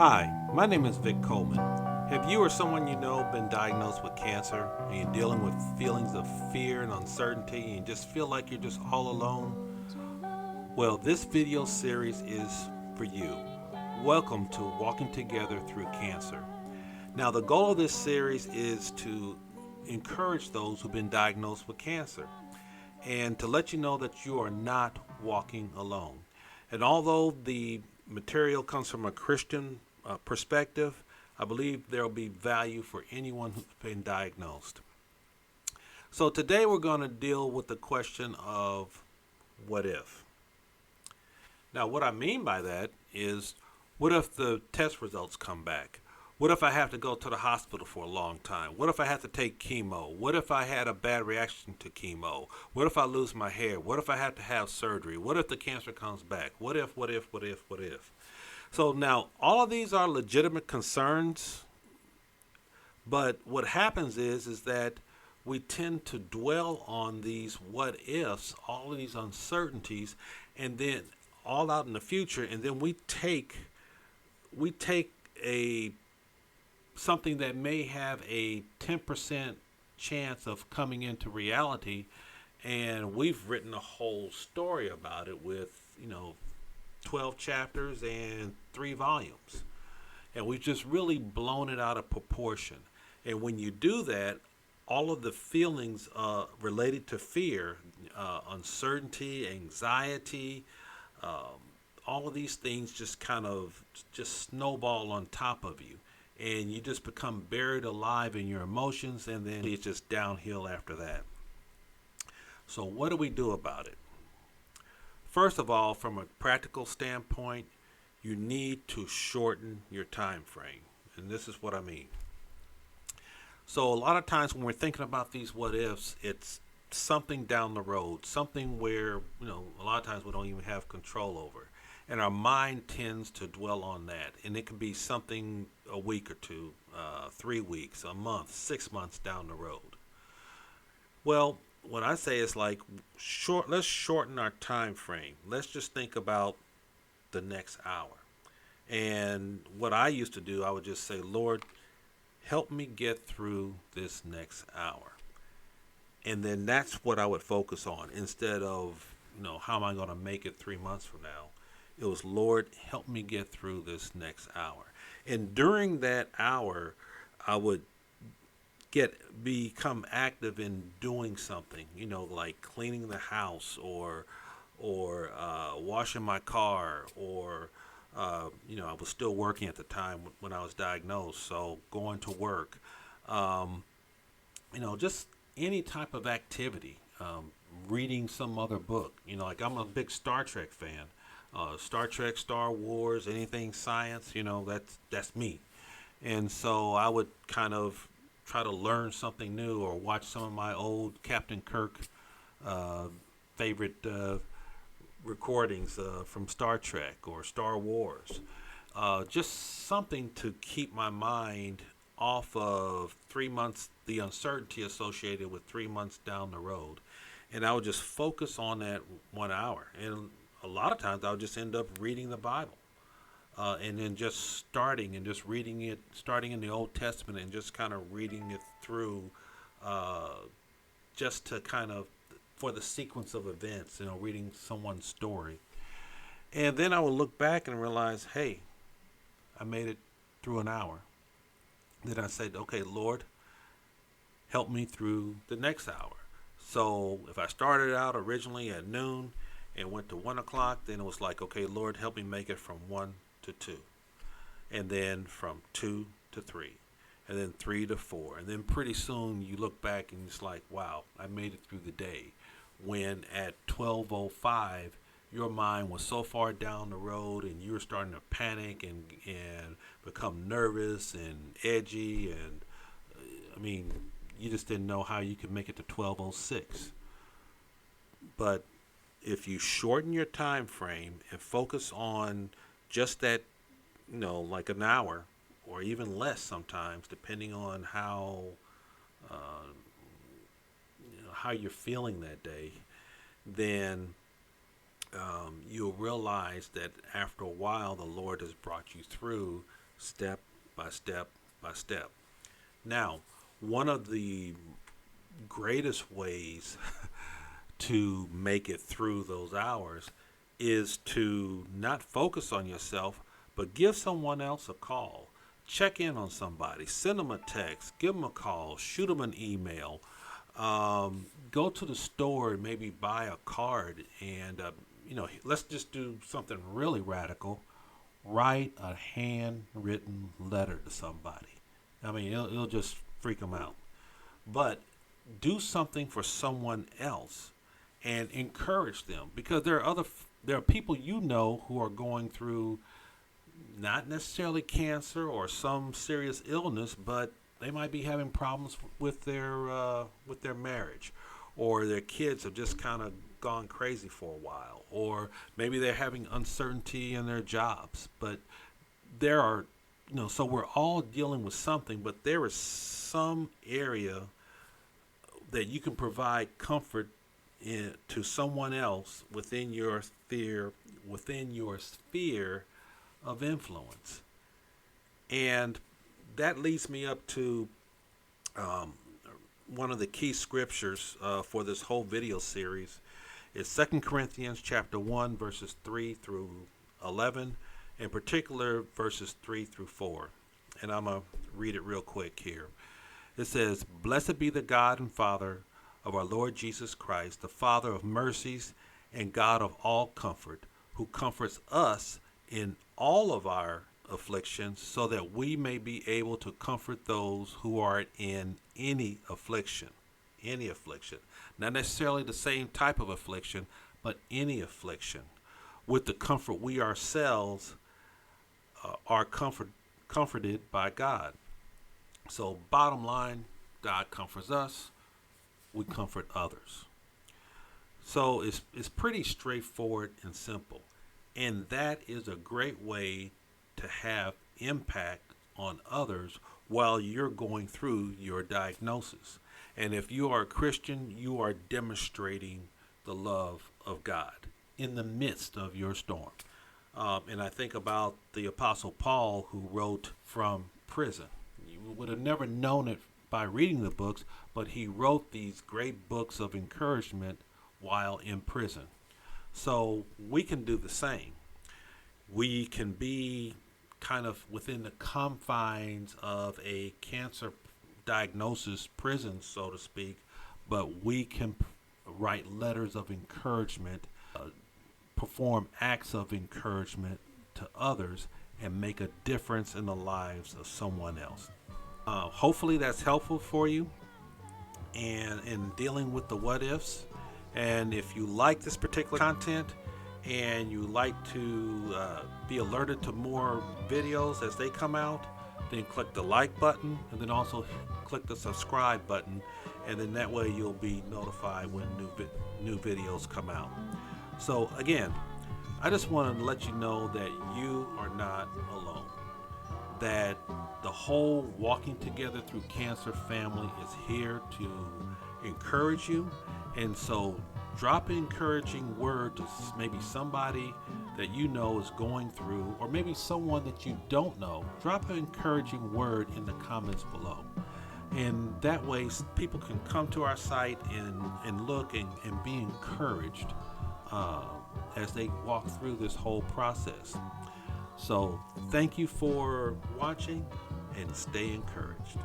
Hi, my name is Vic Coleman. Have you or someone you know been diagnosed with cancer and you're dealing with feelings of fear and uncertainty and you just feel like you're just all alone? Well, this video series is for you. Welcome to Walking Together Through Cancer. Now, the goal of this series is to encourage those who've been diagnosed with cancer and to let you know that you are not walking alone. And although the material comes from a Christian perspective, I believe there will be value for anyone who's been diagnosed. So today we're going to deal with the question of what if. Now, what I mean by that is, what if the test results come back? What if I have to go to the hospital for a long time? What if I have to take chemo? What if I had a bad reaction to chemo? What if I lose my hair? What if I have to have surgery? What if the cancer comes back? What if, what if, what if, what if? So now, all of these are legitimate concerns, but what happens is that we tend to dwell on these what ifs, all of these uncertainties, and then all out in the future, and then we take a something that may have a 10% chance of coming into reality, and we've written a whole story about it with 12 chapters and 3 volumes, and we've just really blown it out of proportion. And when you do that, all of the feelings related to fear, uncertainty, anxiety, um, all of these things just kind of just snowball on top of you, and you just become buried alive in your emotions, and then it's just downhill after that. So what do we do about it? First of all, from a practical standpoint, you need to shorten your time frame, and this is what I mean. So a lot of times when we're thinking about these what ifs, it's something down the road, something where a lot of times we don't even have control over, and our mind tends to dwell on that. And it could be something a week or two, 3 weeks, a month, 6 months down the road. Well, what I say is like let's shorten our time frame. Let's just think about the next hour. And what I used to do, I would just say, Lord, help me get through this next hour. And then that's what I would focus on instead of, how am I going to make it 3 months from now? It was, Lord, help me get through this next hour. And during that hour, I would become active in doing something, like cleaning the house or washing my car, or I was still working at the time when I was diagnosed, so going to work, just any type of activity, reading some other book. Like I'm a big Star Trek fan. Star Trek, Star Wars, anything science, that's me. And so I would kind of try to learn something new or watch some of my old Captain Kirk uh, favorite recordings from Star Trek or Star Wars. Just something to keep my mind off of 3 months, the uncertainty associated with 3 months down the road. And I would just focus on that 1 hour. And a lot of times I would just end up reading the Bible. And then just starting and just reading it, starting in the Old Testament and just kind of reading it through, uh, just to kind of, for the sequence of events, reading someone's story. And then I would look back and realize, hey, I made it through an hour. Then I said, okay, Lord, help me through the next hour. So if I started out originally at noon and went to 1 o'clock, then it was like, okay, Lord, help me make it from 1 to 2, and then from 2 to 3, and then 3 to 4, and then pretty soon you look back and it's like, wow, I made it through the day. When at 12:05, your mind was so far down the road, and you were starting to panic and become nervous and edgy, and I mean, you just didn't know how you could make it to 12:06. But if you shorten your time frame and focus on just that, like an hour or even less sometimes, depending on uh, how you're feeling that day, then you'll realize that after a while, the Lord has brought you through step by step by step. Now, one of the greatest ways to make it through those hours is to not focus on yourself, but give someone else a call. Check in on somebody, send them a text, give them a call, shoot them an email, go to the store and maybe buy a card. And, let's just do something really radical. Write a handwritten letter to somebody. I mean, it'll just freak them out. But do something for someone else and encourage them, because there are people who are going through not necessarily cancer or some serious illness, but they might be having problems with their marriage, or their kids have just kind of gone crazy for a while, or maybe they're having uncertainty in their jobs. But there are, so we're all dealing with something, but there is some area that you can provide comfort to someone else within your sphere of influence. And that leads me up to one of the key scriptures for this whole video series. Is 2 Corinthians chapter 1, verses 3 through 11, in particular verses 3 through 4. And I'm going to read it real quick here. It says, "Blessed be the God and Father of our Lord Jesus Christ, the Father of mercies and God of all comfort, who comforts us in all of our afflictions, so that we may be able to comfort those who are in any affliction." Any affliction. Not necessarily the same type of affliction, but any affliction. With the comfort we ourselves are comforted by God. So bottom line, God comforts us, we comfort others. So it's pretty straightforward and simple. And that is a great way to have impact on others while you're going through your diagnosis. And if you are a Christian, you are demonstrating the love of God in the midst of your storm. And I think about the Apostle Paul, who wrote from prison. You would have never known it by reading the books, but he wrote these great books of encouragement while in prison. So we can do the same. We can be kind of within the confines of a cancer diagnosis prison, so to speak, but we can write letters of encouragement, perform acts of encouragement to others, and make a difference in the lives of someone else. Hopefully that's helpful for you and in dealing with the what ifs. And if you like this particular content and you like to be alerted to more videos as they come out, then click the like button, and then also click the subscribe button, and then that way you'll be notified when new videos come out. So again, I just want to let you know that you are not alone, that the whole Walking Together Through Cancer family is here to encourage you. And so drop an encouraging word to maybe somebody that you know is going through, or maybe someone that you don't know. Drop an encouraging word in the comments below. And that way people can come to our site and look and be encouraged as they walk through this whole process. So thank you for watching, and stay encouraged.